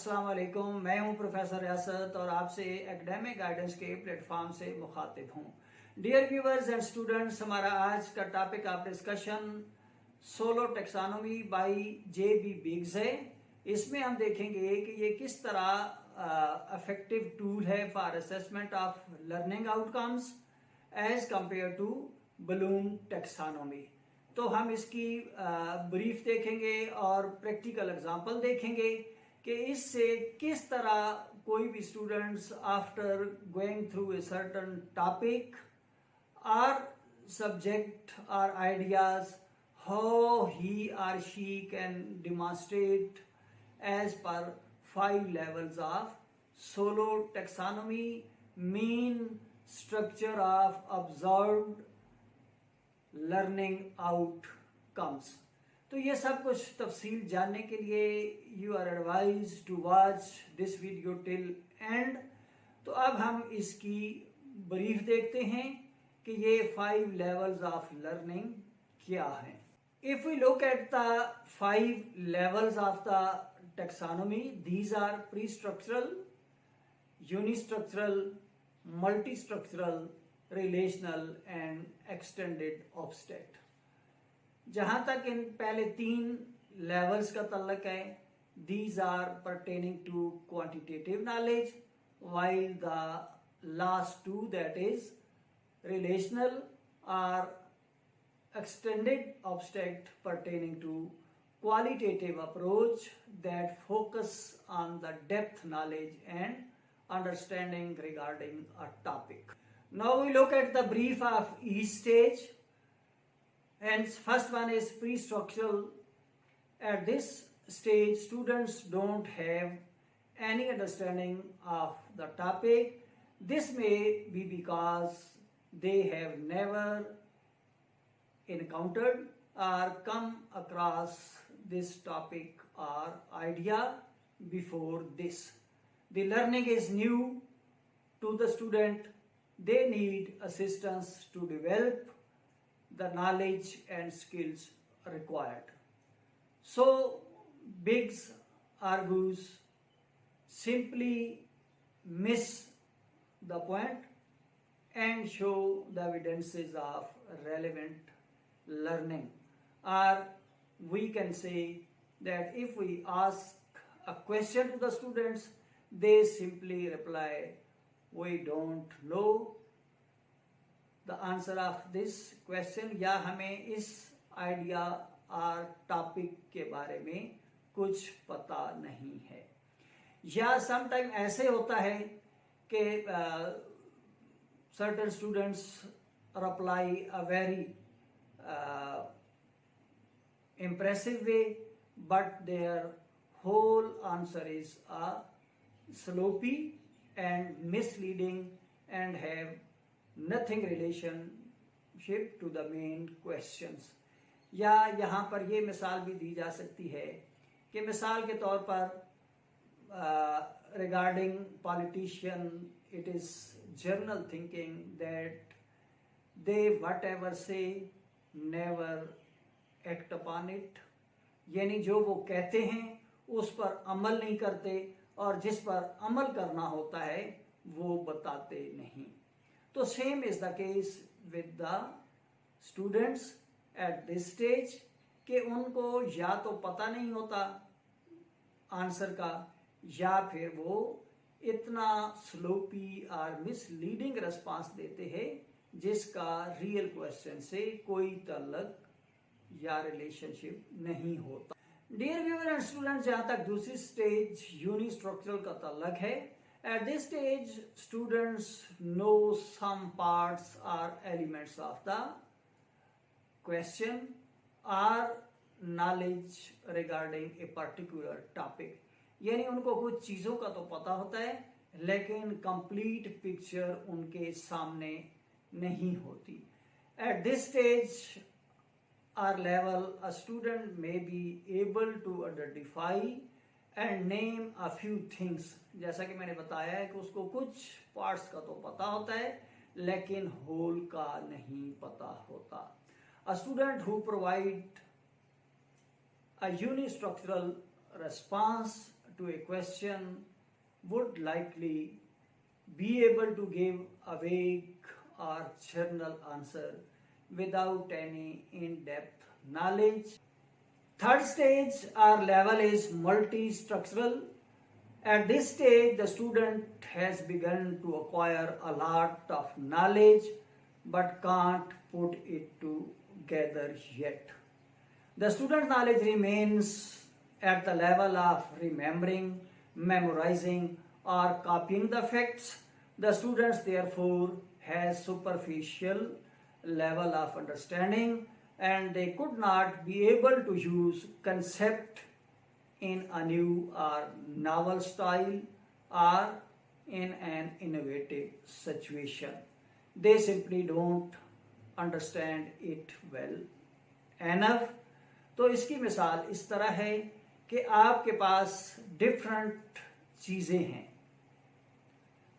अस्सलाम वालेकुम। मैं हूं प्रोफेसर रियासत और आपसे एकेडमिक गाइडेंस के प्लेटफॉर्म से मुखातिब हूं। डियर व्यूअर्स एंड स्टूडेंट्स, हमारा आज का topic of discussion SOLO taxonomy by J B. Biggs है। इसमें हम देखेंगे कि ये किस तरह इफेक्टिव टूल है for assessment of learning outcomes as compared to Bloom taxonomy. तो हम इसकी ब्रीफ देखेंगे और प्रैक्टिकल एग्जांपल देखेंगे कि इससे किस तरह कोई भी students after going through a certain topic और सब्जेक्ट और आइडियाज हाउ ही और she can demonstrate as per 5 levels of solo taxonomy mean structure of observed learning outcomes. तो ये सब कुछ तफसील जानने के लिए you are advise to watch this video till end. तो अब हम इसकी ब्रीफ देखते हैं कि ये 5 levels ऑफ लर्निंग क्या है। If we look at the 5 levels of the taxonomy, these are pre structural, unistructural, multi structural, relational and extended abstract. जहां तक इन पहले 3 लेवल्स का तल्लक है, these are pertaining to quantitative knowledge, while the लास्ट 2 दैट इज रिलेशनल और extended abstract pertaining to qualitative approach that focus on the depth knowledge and understanding regarding a topic. Now we look at the brief of each stage, and first one is pre-structural. At this stage, students don't have any understanding of the topic. This may be because they have never encountered or come across this topic or idea before this. The learning is new to the student. They need assistance to develop the knowledge and skills required. So Biggs argues simply miss the point and show the evidences of relevant learning. Or we can say that if we ask a question to the students, they simply reply, we don't know the answer of this question, या हमें इस idea और topic के बारे में कुछ पता नहीं है। या समटाइम ऐसे होता है कि certain students reply a very impressive way, but their whole answer is sloppy and misleading and have nothing relationship to the main questions. या यहाँ पर ये मिसाल भी दी जा सकती है कि मिसाल के तौर पर regarding politician, it is general thinking that they whatever say never act upon it, यानी जो वो कहते हैं उस पर अमल नहीं करते और जिस पर अमल करना होता है वो बताते नहीं। तो same is the case with the students eight this stage कि उनको या तो पता नहीं होता आंसर का, या फिर वो इतना स्लोपी और मिसलीडिंग रिस्पांस देते हैं जिसका रियल क्वेश्चन से कोई ताल्लुक या रिलेशनशिप नहीं होता। डियर व्यूअर एंड स्टूडेंट्स, जहां तक दूसरी स्टेज यूनिस्ट्रक्चरल का ताल्लुक है, at this stage students know some parts और एलिमेंट्स ऑफ द क्वेश्चन और knowledge regarding a particular topic, यानी उनको कुछ चीजों का तो पता होता है लेकिन कंप्लीट पिक्चर उनके सामने नहीं होती। Eight this stage or level, a student may be able to identify and name a few things. जैसा कि मैंने बताया है कि उसको कुछ पार्ट्स का तो पता होता है लेकिन होल का नहीं पता होता। A student who provide a unistructural response to a question would likely be able to give a vague or general answer without any in-depth knowledge. Third stage or level is multi-structural. At this stage, the student has begun to acquire a lot of knowledge but can't put it together yet. The student's knowledge remains at the level of remembering, memorizing, or copying the facts. The students therefore has superficial level of understanding and they could not be able to use concept in a new or novel style or in an innovative situation. They simply don't understand it well enough. तो इसकी मिसाल इस तरह है कि आपके पास different चीज़ें हैं.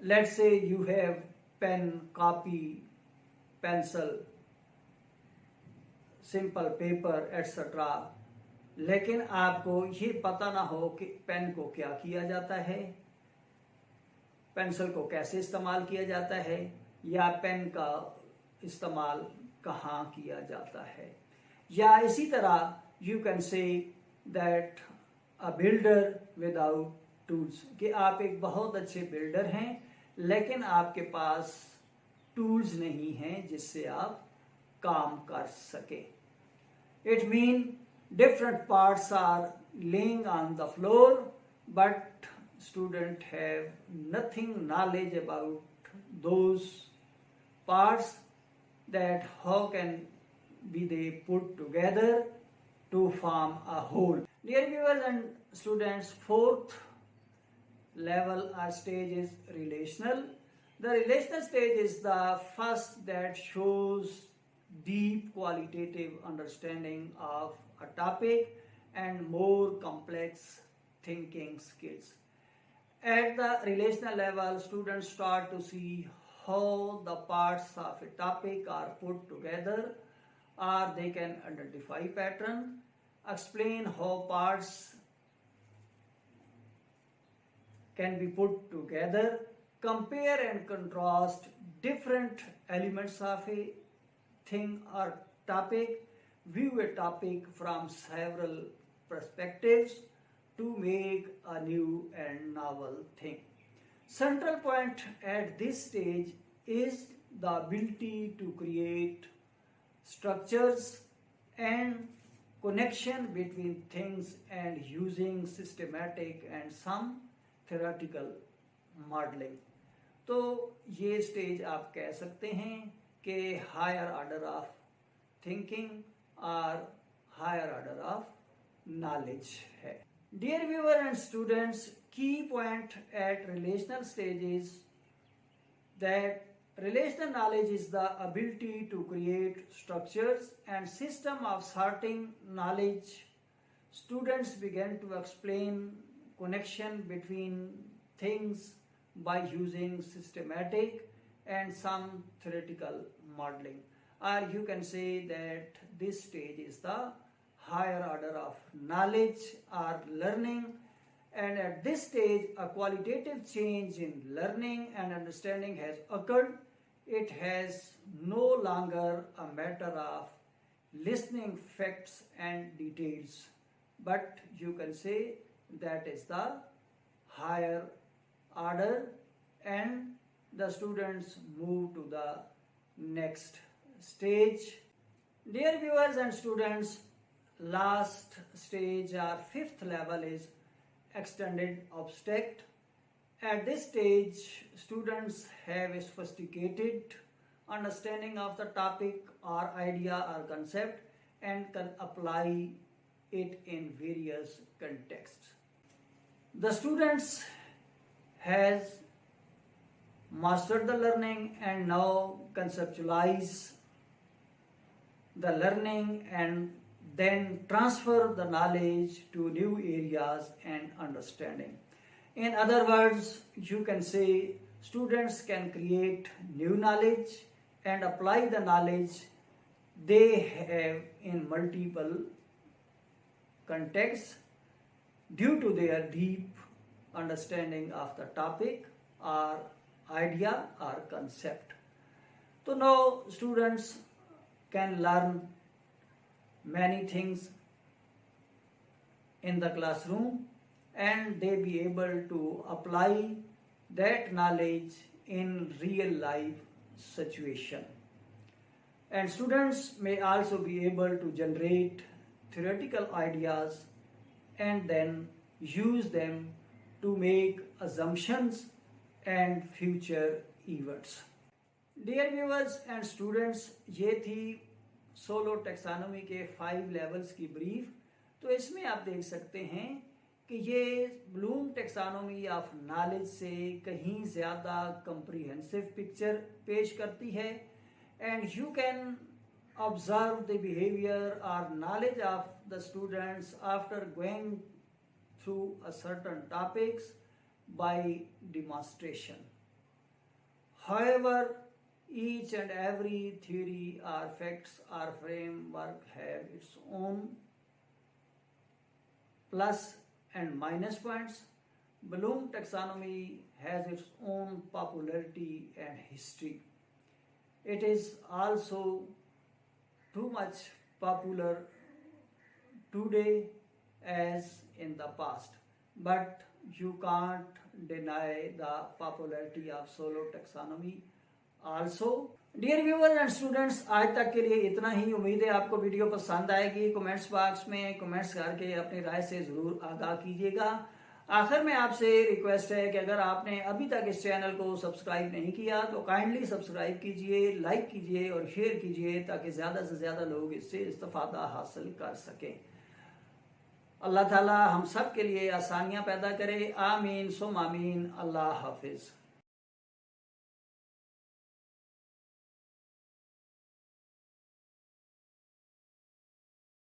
Let's say you have pen, copy, pencil, simple paper etcetera, लेकिन आपको ये पता ना हो कि पेन को क्या किया जाता है, पेंसिल को कैसे इस्तेमाल किया जाता है, या पेन का इस्तेमाल कहाँ किया जाता है. या इसी तरह you can say that a builder without tools, कि आप एक बहुत अच्छे बिल्डर हैं लेकिन आपके पास टूल्स नहीं हैं जिससे आप काम कर सके. It mean different parts are laying on the floor but student have nothing knowledge about those parts, that how can be they put together to form a whole. Dear viewers and students, fourth level or stage is relational. The relational stage is the first that shows deep qualitative understanding of a topic and more complex thinking skills. At the relational level, students start to see how the parts of a topic are put together, or they can identify pattern, explain how parts can be put together, compare and contrast different elements of a thing or topic, view a topic from several perspectives to make a new and novel thing. Central point at this stage is the ability to create structures and connection between things and using systematic and some theoretical modeling. तो ये stage आप कह सकते हैं कि higher order of thinking और higher order of knowledge है. Dear viewer and students, key point at relational stage is that relational knowledge is the ability to create structures and system of sorting knowledge. Students begin to explain connection between things by using systematic and some theoretical modeling. Or you can say that this stage is the higher order of knowledge or learning, and at this stage a qualitative change in learning and understanding has occurred. It has no longer a matter of listening facts and details, but you can say that is the higher order, and the students move to the next stage. Dear viewers and students, last stage or fifth level is extended abstract. At this stage, students have a sophisticated understanding of the topic or idea or concept and can apply it in various contexts. The students has mastered the learning and now conceptualize the learning and then transfer the knowledge to new areas and understanding. In other words, you can say students can create new knowledge and apply the knowledge they have in multiple contexts due to their deep understanding of the topic or idea or concept. So now students can learn many things in the classroom and they be able to apply that knowledge in real life situation. And students may also be able to generate theoretical ideas and then use them to make assumptions and future events. Dear viewers and students, ये थी solo टेक्सानोमी के 5 levels की brief. तो इसमें आप देख सकते हैं कि ये ब्लूम टेक्सानोमी ऑफ नॉलेज से कहीं ज़्यादा कंप्रीहेंसिव पिक्चर पेश करती है and you can observe the behavior or knowledge of the students after going through a certain topics by demonstration. However, each and every theory or facts or framework have its own plus and minus points. Bloom taxonomy has its own popularity and history. It is also too much popular today as in the past, but you can't deny the popularity of solo taxonomy also. Dear viewers and students, आज तक के लिए इतना ही। उम्मीद है आपको video पसंद आएगी। कमेंट्स बॉक्स में कमेंट्स करके अपनी राय से जरूर आगाह कीजिएगा। आखिर में आपसे रिक्वेस्ट है कि अगर आपने अभी तक इस चैनल को सब्सक्राइब नहीं किया तो काइंडली सब्सक्राइब कीजिए, लाइक कीजिए और शेयर कीजिए ताकि ज़्यादा से ज़्यादा लोग इससे इस्तिफादा हासिल कर सकें। अल्लाह ताला हम सब के लिए आसानियाँ पैदा करे। आमीन सुम आमीन। अल्लाह हाफिज़।